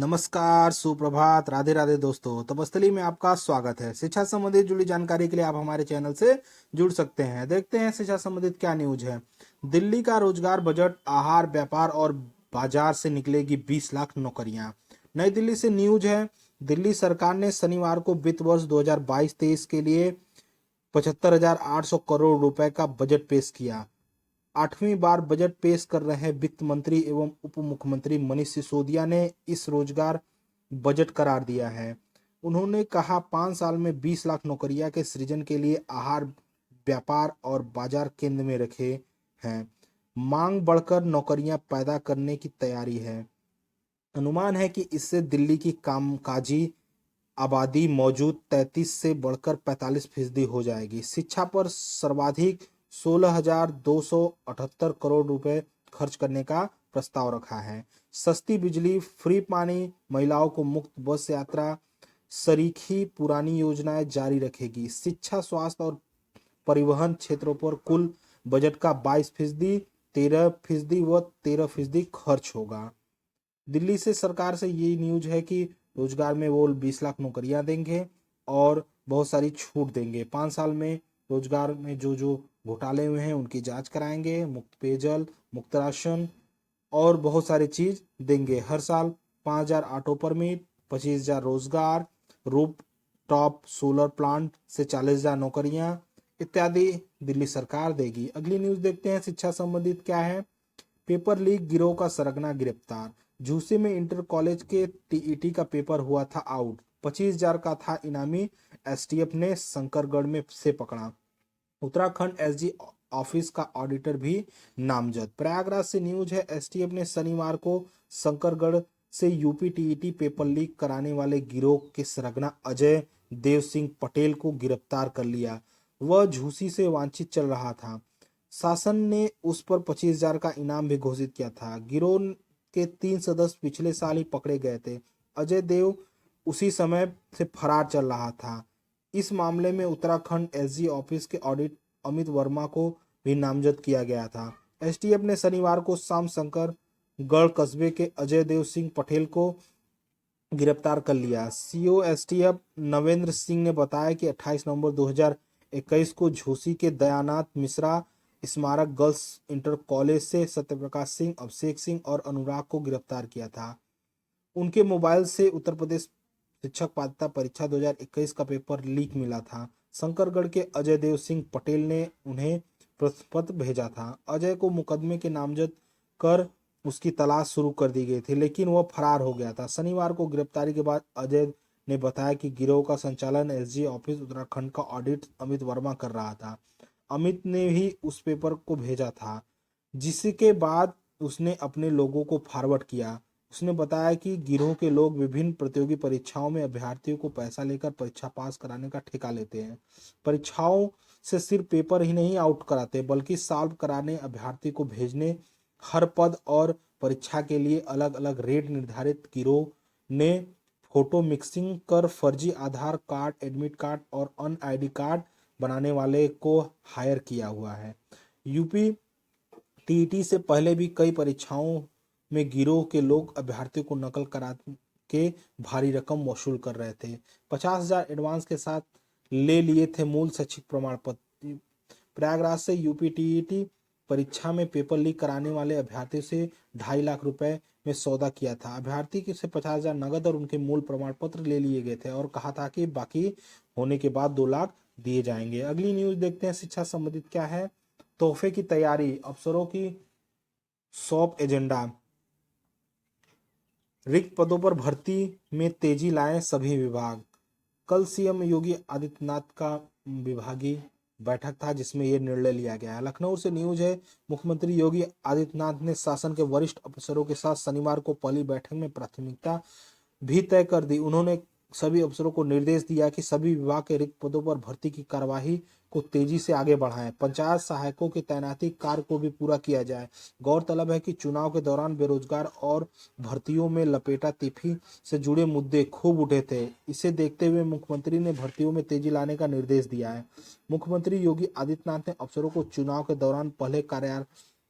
नमस्कार, सुप्रभात, राधे राधे दोस्तों। तपस्थली में आपका स्वागत है। शिक्षा संबंधित जुड़ी जानकारी के लिए आप हमारे चैनल से जुड़ सकते हैं। देखते हैं शिक्षा संबंधित क्या न्यूज है। दिल्ली का रोजगार बजट, आहार, व्यापार और बाजार से निकलेगी 20 लाख नौकरियां। नई दिल्ली से न्यूज है। दिल्ली सरकार ने शनिवार को वित्त वर्ष 2022-23 के लिए 75,800 करोड़ रुपए का बजट पेश किया। 8वीं बार बजट पेश कर रहे वित्त मंत्री एवं उप मुख्यमंत्री मनीष सिसोदिया ने इस रोजगार बजट करार दिया है। उन्होंने कहा 5 साल में 20 लाख नौकरियां के सृजन के लिए आहार, व्यापार और बाजार केंद्र में रखे हैं। मांग बढ़कर नौकरियां पैदा करने की तैयारी है। अनुमान है कि इससे दिल्ली की कामकाजी आबादी मौजूद 33 से बढ़कर 45% हो जाएगी। शिक्षा पर सर्वाधिक 16,278 करोड़ रुपए खर्च करने का प्रस्ताव रखा है। सस्ती बिजली, फ्री पानी, महिलाओं को मुफ्त बस यात्रा सरीखी पुरानी योजनाएं जारी रखेगी। शिक्षा, स्वास्थ्य और परिवहन क्षेत्रों पर कुल बजट का 22%, 13% व 13% खर्च होगा। दिल्ली से सरकार से ये न्यूज है कि रोजगार में वो 20 लाख नौकरियां देंगे और बहुत सारी छूट देंगे। 5 साल में रोजगार में जो जो घोटाले हुए हैं उनकी जांच कराएंगे। मुफ्त पेयजल, मुफ्त राशन और बहुत सारी चीज देंगे। हर साल 5,000 ऑटो परमिट, 25,000 रोजगार, रूप टॉप सोलर प्लांट से 40,000 नौकरियां इत्यादि दिल्ली सरकार देगी। अगली न्यूज देखते हैं शिक्षा संबंधित क्या है। पेपर लीक गिरोह का सरगना गिरफ्तार। झूसी में इंटर कॉलेज के टीईटी का पेपर हुआ था आउट। 25,000 का था इनामी। एसटीएफ ने शंकरगढ़ में से पकड़ा। उत्तराखंड एसजी ऑफिस का ऑडिटर भी नामजद। प्रयागराज से न्यूज है। एसटीएफ ने शनिवार को शंकरगढ़ से यूपी टीईटी पेपर लीक कराने वाले गिरोह के सरगना अजय देव सिंह पटेल को गिरफ्तार कर लिया। वह झूसी से वांछित चल रहा था। शासन ने उस पर 25,000 का इनाम भी घोषित किया था। गिरोह के 3 सदस्य पिछले साल ही पकड़े गए थे। अजय देव उसी समय से फरार चल रहा था। इस मामले में उत्तराखंड एसजी ऑफिस के ऑडिट अमित वर्मा को भी नामजद किया गया था। एसटीएफ ने शनिवार को शाम शंकर गढ़ कस्बे के अजय देव सिंह पटेल को गिरफ्तार कर लिया। सीओ एसटीएफ नवेंद्र सिंह ने बताया कि 28 नवंबर 2021 को झूसी के दयानाथ मिश्रा स्मारक गर्ल्स इंटर कॉलेज से सत्यप्रकाश सिंह, अभिषेक सिंह और अनुराग को गिरफ्तार किया था। उनके मोबाइल से उत्तर प्रदेश शिक्षक पात्रता परीक्षा 2021 का पेपर लीक मिला था। शंकरगढ़ के अजय देव सिंह पटेल ने उन्हें प्रश्न पत्र भेजा था। अजय को मुकदमे के नामजद कर उसकी तलाश शुरू कर दी गई थी, लेकिन वह फरार हो गया था। शनिवार को गिरफ्तारी के बाद अजय ने बताया कि गिरोह का संचालन एसजी ऑफिस उत्तराखंड का ऑडिट अमित वर्मा कर रहा था। अमित ने ही उस पेपर को भेजा था, जिसके बाद उसने अपने लोगों को फॉरवर्ड किया। उसने बताया कि गिरोह के लोग विभिन्न प्रतियोगी परीक्षाओं में अभ्यर्थियों को पैसा लेकर परीक्षा पास कराने का ठेका लेते हैं। परीक्षाओं से सिर्फ पेपर ही नहीं आउट कराते, बल्कि सॉल्व कराने अभ्यर्थी को भेजने, हर पद और परीक्षा के लिए अलग अलग रेट निर्धारित। गिरोह ने फोटो मिक्सिंग कर फर्जी आधार कार्ड, एडमिट कार्ड और अन आईडी कार्ड बनाने वाले को हायर किया हुआ है। यूपी टीईटी से पहले भी कई परीक्षाओं में गिरोह के लोग अभ्यर्थियों को नकल करा के भारी रकम वसूल कर रहे थे। 50,000 एडवांस के साथ ले लिए थे मूल शैक्षिक प्रमाण पत्र। प्रयागराज से यूपी टीईटी परीक्षा में पेपर लीक कराने वाले अभ्यर्थियों से 2.5 लाख रुपए में सौदा किया था। अभ्यर्थी से 50,000 नगद और उनके मूल प्रमाण पत्र ले लिए गए थे और कहा था कि बाकी होने के बाद 2 लाख दिए जाएंगे। अगली न्यूज देखते हैं शिक्षा संबंधित क्या है। तोहफे की तैयारी, अफसरों की सौंप एजेंडा। रिक्त पदों पर भर्ती में तेजी लाएं सभी विभाग। कल सीएम योगी आदित्यनाथ का विभागीय बैठक था, जिसमें यह निर्णय लिया गया है। लखनऊ से न्यूज है। मुख्यमंत्री योगी आदित्यनाथ ने शासन के वरिष्ठ अफसरों के साथ शनिवार को पहली बैठक में प्राथमिकता भी तय कर दी। उन्होंने सभी अफसरों को निर्देश दिया कि सभी विभाग के रिक्त पदों पर भर्ती की कार्यवाही को तेजी से आगे बढ़ाएं। पंचायत सहायकों की तैनाती कार्य को भी पूरा किया जाए। गौरतलब है कि चुनाव के दौरान बेरोजगार और भर्तियों में लपेटा तिथि से जुड़े मुद्दे खूब उठे थे। इसे देखते हुए मुख्यमंत्री ने भर्तियों में तेजी लाने का निर्देश दिया है। मुख्यमंत्री योगी आदित्यनाथ ने अफसरों को चुनाव के दौरान पहले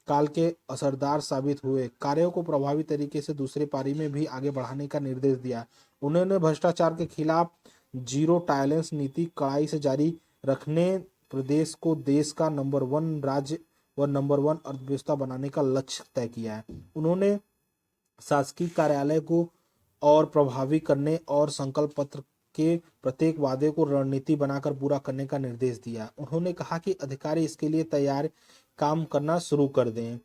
काल के असरदार साबित हुए। कार्यों को प्रभावी तरीके से दूसरी पारी में भी आगे बढ़ाने का निर्देश दिया। उन्होंने भ्रष्टाचार के खिलाफ जीरो टॉलरेंस नीति कड़ाई से जारी रखने प्रदेश को देश का नंबर 1 राज्य व नंबर 1 अर्थव्यवस्था बनाने का लक्ष्य तय किया है। उन्होंने शासकीय कार्यालय को और प्रभावी करने और संकल्प पत्र के प्रत्येक वादे को रणनीति बनाकर पूरा करने का निर्देश दिया। उन्होंने कहा कि अधिकारी इसके लिए तैयार काम करना शुरू कर दें।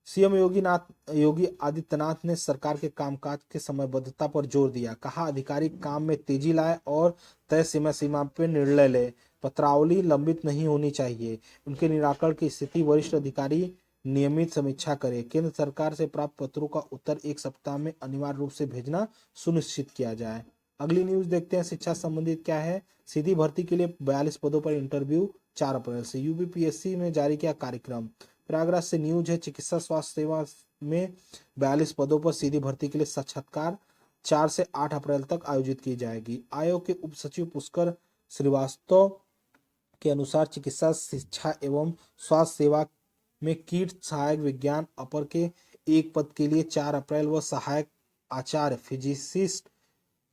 सीएम योगी आदित्यनाथ ने सरकार के कामकाज के समयबद्धता पर जोर दिया। कहा अधिकारी काम में तेजी लाए और तय सीमा पर निर्णय ले। पत्रावली लंबित नहीं होनी चाहिए। उनके निराकरण की स्थिति वरिष्ठ अधिकारी नियमित समीक्षा करें। केंद्र सरकार से प्राप्त पत्रों का उत्तर 1 सप्ताह में अनिवार्य रूप से भेजना सुनिश्चित किया जाए। अगली न्यूज देखते हैं शिक्षा संबंधित क्या है। सीधी भर्ती के लिए 42 पदों पर इंटरव्यू 4 अप्रैल से। यूपीपीएससी में जारी किया कार्यक्रम। प्रयागराज से न्यूज है। चिकित्सा स्वास्थ्य सेवा में 42 पदों पर सीधी भर्ती के लिए साक्षात्कार 4 से 8 अप्रैल तक आयोजित की जाएगी। आयोग के उप सचिव पुष्कर श्रीवास्तव के अनुसार चिकित्सा शिक्षा एवं स्वास्थ्य सेवा में कीट सहायक विज्ञान अपर के एक पद के लिए 4 अप्रैल व सहायक आचार्य फिजिसिस्ट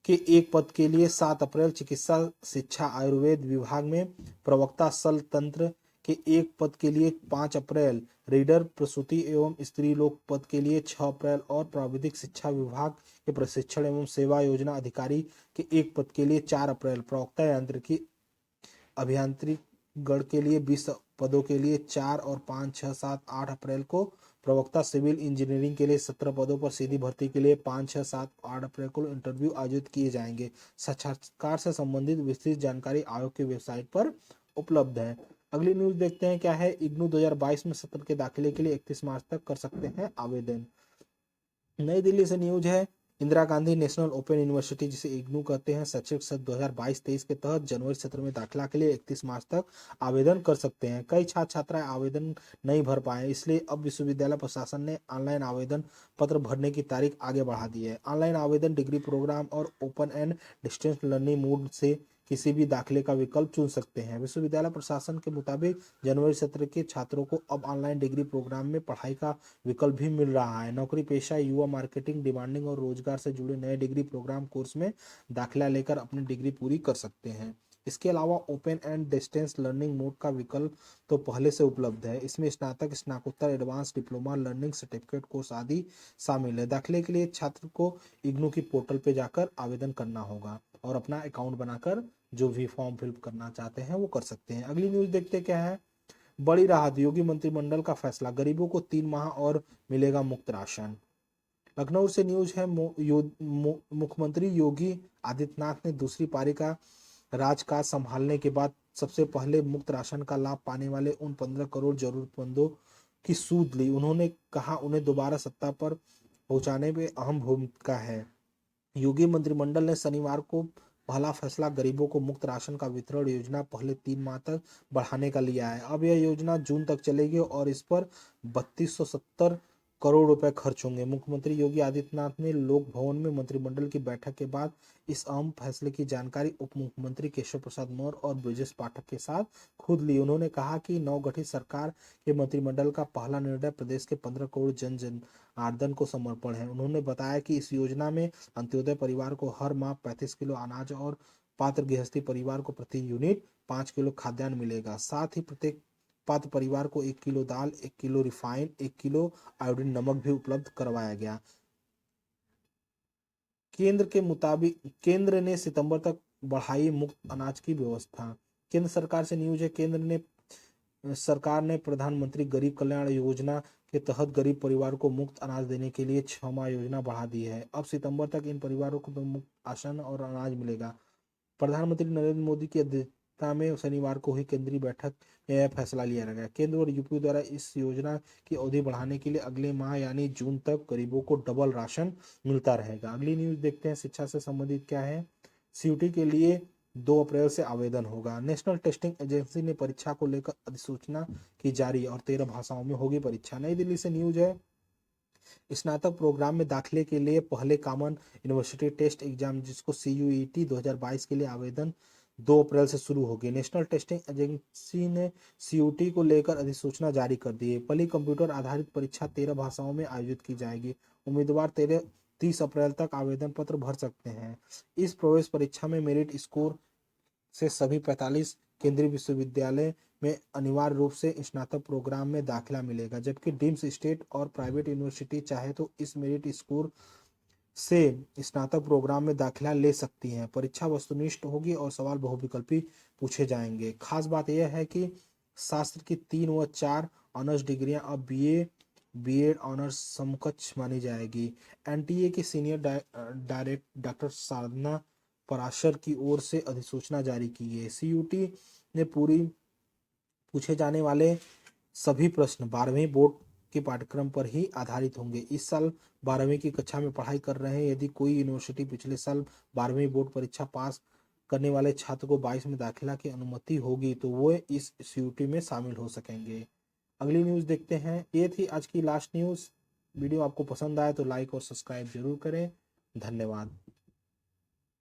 के एक पद के लिए 7 अप्रैल, चिकित्सा शिक्षा आयुर्वेद विभाग में प्रवक्ता सल तंत्र के एक पद के लिए 5 अप्रैल, रीडर प्रसूति एवं स्त्री लोक पद के लिए 6 अप्रैल और प्राविधिक शिक्षा विभाग के प्रशिक्षण एवं सेवा योजना अधिकारी के एक पद के लिए 4 अप्रैल, प्रवक्ता यांत्रिकी अभियांत्रिक गण के लिए 20 पदों के लिए 4 और 5, 6, 7, 8 अप्रैल को, प्रवक्ता सिविल इंजीनियरिंग के लिए 17 पदों पर सीधी भर्ती के लिए 5, 6, 7, 8 अप्रैल को इंटरव्यू आयोजित किए जाएंगे। साक्षात्कार से संबंधित विस्तृत जानकारी आयोग की वेबसाइट पर उपलब्ध है। अगली न्यूज देखते हैं क्या है। इग्नू 2022 में सत्र के दाखिले के लिए 31 मार्च तक कर सकते हैं आवेदन। नई दिल्ली से न्यूज है। Indira Gandhi national open university जिसे इग्नू कहते हैं शैक्षणिक सत्र 2022-23 के तहत जनवरी सत्र में दाखिला के लिए 31 मार्च तक आवेदन कर सकते हैं। कई छात्र छात्राएं आवेदन नहीं भर पाए, इसलिए अब विश्वविद्यालय प्रशासन ने ऑनलाइन आवेदन पत्र भरने की तारीख आगे बढ़ा दी है। ऑनलाइन आवेदन डिग्री प्रोग्राम और open and distance learning mode से किसी भी दाखिले का विकल्प चुन सकते हैं। विश्वविद्यालय प्रशासन के मुताबिक जनवरी सत्र के छात्रों को अब ऑनलाइन डिग्री प्रोग्राम में पढ़ाई का विकल्प भी मिल रहा है। नौकरी पेशा, युवा, मार्केटिंग, डिमांडिंग और रोजगार से जुड़े नए डिग्री प्रोग्राम कोर्स में दाखिला लेकर अपनी डिग्री पूरी कर सकते हैं। इसके अलावा open and distance learning mode का विकल्प तो पहले से उपलब्ध है। इसमें स्नातक, स्नातकोत्तर, advance diploma, learning certificate course आदि शामिल है। दाखिले के लिए छात्र को इग्नू की पोर्टल पे जाकर आवेदन करना होगा और अपना अकाउंट बनाकर जो भी फॉर्म फिल करना चाहते हैं वो कर सकते हैं। अगली न्यूज देखते क्या है। बड़ी राहत, योगी मंत्रिमंडल का फैसला, गरीबों को 3 माह और मिलेगा मुफ्त राशन। लखनऊ से न्यूज है। मुख्यमंत्री योगी आदित्यनाथ ने दूसरी पारी का राजकाज संभालने के बाद सबसे पहले मुफ्त राशन का लाभ पाने वाले उन 15 करोड़ जरूरतमंदों की सूद ली। उन्होंने कहा उन्हें दोबारा सत्ता पर पहुंचाने में अहम भूमिका है। योगी मंत्रिमंडल ने शनिवार को पहला फैसला गरीबों को मुफ्त राशन का वितरण योजना पहले 3 माह तक बढ़ाने का लिया है। अब यह योजना जून तक चलेगी और इस पर 3270 करोड़ रुपए खर्च होंगे। मुख्यमंत्री योगी आदित्यनाथ ने लोक भवन में मंत्रिमंडल की बैठक के बाद इस अहम फैसले की जानकारी उप मुख्यमंत्री केशव प्रसाद मौर्य और ब्रजेश पाठक के साथ खुद ली। उन्होंने कहा कि नवगठित सरकार के मंत्रिमंडल का पहला निर्णय प्रदेश के 15 करोड़ जन आर्दन को समर्पण है। उन्होंने बताया कि इस योजना में अंत्योदय परिवार को हर माह 35 किलो अनाज और पात्र गृहस्थी परिवार को प्रति यूनिट 5 किलो खाद्यान्न मिलेगा। साथ ही प्रत्येक पात्र परिवार को 1 किलो दाल, 1 किलो रिफाइन, 1 किलो आयोडीन नमक भी उपलब्ध करवाया गया। केंद्र ने सितंबर तक बढ़ाई मुफ्त अनाज की व्यवस्था। केंद्र सरकार से न्यूज है। सरकार ने प्रधानमंत्री गरीब कल्याण योजना के तहत गरीब परिवारों को मुफ्त अनाज देने के लिए 6 माह योजना बढ़ा दी है। अब सितंबर तक इन परिवारों को मुफ्त राशन और अनाज मिलेगा। प्रधानमंत्री नरेंद्र मोदी की अध्यक्षता में शनिवार को हुई केंद्रीय बैठक में यह फैसला लिया गया। केंद्र और यूपी द्वारा इस योजना की अवधि बढ़ाने के लिए अगले माह यानी जून तक गरीबों को डबल राशन मिलता रहेगा। अगली न्यूज देखते हैं शिक्षा से संबंधित क्या है। सीयूटी के लिए 2 अप्रैल से आवेदन होगा। नेशनल टेस्टिंग एजेंसी ने परीक्षा को लेकर अधिसूचना की जारी और 13 भाषाओं में होगी परीक्षा। नई दिल्ली से न्यूज है। स्नातक प्रोग्राम में दाखिले के लिए पहले कॉमन यूनिवर्सिटी टेस्ट एग्जाम जिसको CUET 2022 के लिए आवेदन 2 अप्रैल से शुरू होगी। नेशनल टेस्टिंग एजेंसी ने सीयूटी को लेकर अधिसूचना जारी कर दी है। पहली कंप्यूटर आधारित परीक्षा 13 भाषाओं में आयोजित की जाएगी। उम्मीदवार 30 अप्रैल तक आवेदन पत्र भर सकते हैं। इस प्रवेश परीक्षा में मेरिट स्कोर से सभी 45 केंद्रीय विश्वविद्यालय में अनिवार्य रूप से स्नातक प्रोग्राम में दाखिला मिलेगा, जबकि डीम्ड स्टेट और प्राइवेट यूनिवर्सिटी चाहे तो इस मेरिट स्कोर से स्नातक प्रोग्राम में दाखिला ले सकती हैं। परीक्षा वस्तुनिष्ठ होगी और सवाल बहुविकल्पी पूछे जाएंगे। खास बात यह है कि शास्त्र की 3 व 4 ऑनर्स डिग्रियां अब बीएड ऑनर्स समकक्ष मानी जाएगी। एनटीए की सीनियर डायरेक्टर डॉक्टर साधना पराशर की ओर से अधिसूचना जारी की है। सीयूटी ने पूछे जाने वाले सभी प्रश्न 12वीं बोर्ड के पाठ्यक्रम पर ही आधारित होंगे। इस साल 12वीं की कक्षा में पढ़ाई कर रहे हैं। यदि कोई यूनिवर्सिटी पिछले साल 12वीं बोर्ड परीक्षा पास करने वाले छात्र को 22 में दाखिला की अनुमति होगी तो वो इस सीयूटी में शामिल हो सकेंगे। अगली न्यूज़ देखते हैं। ये थी आज की लास्ट न्यूज़। वीडियो आपको पसंद आए तो लाइक और सब्सक्राइब जरूर करें। धन्यवाद।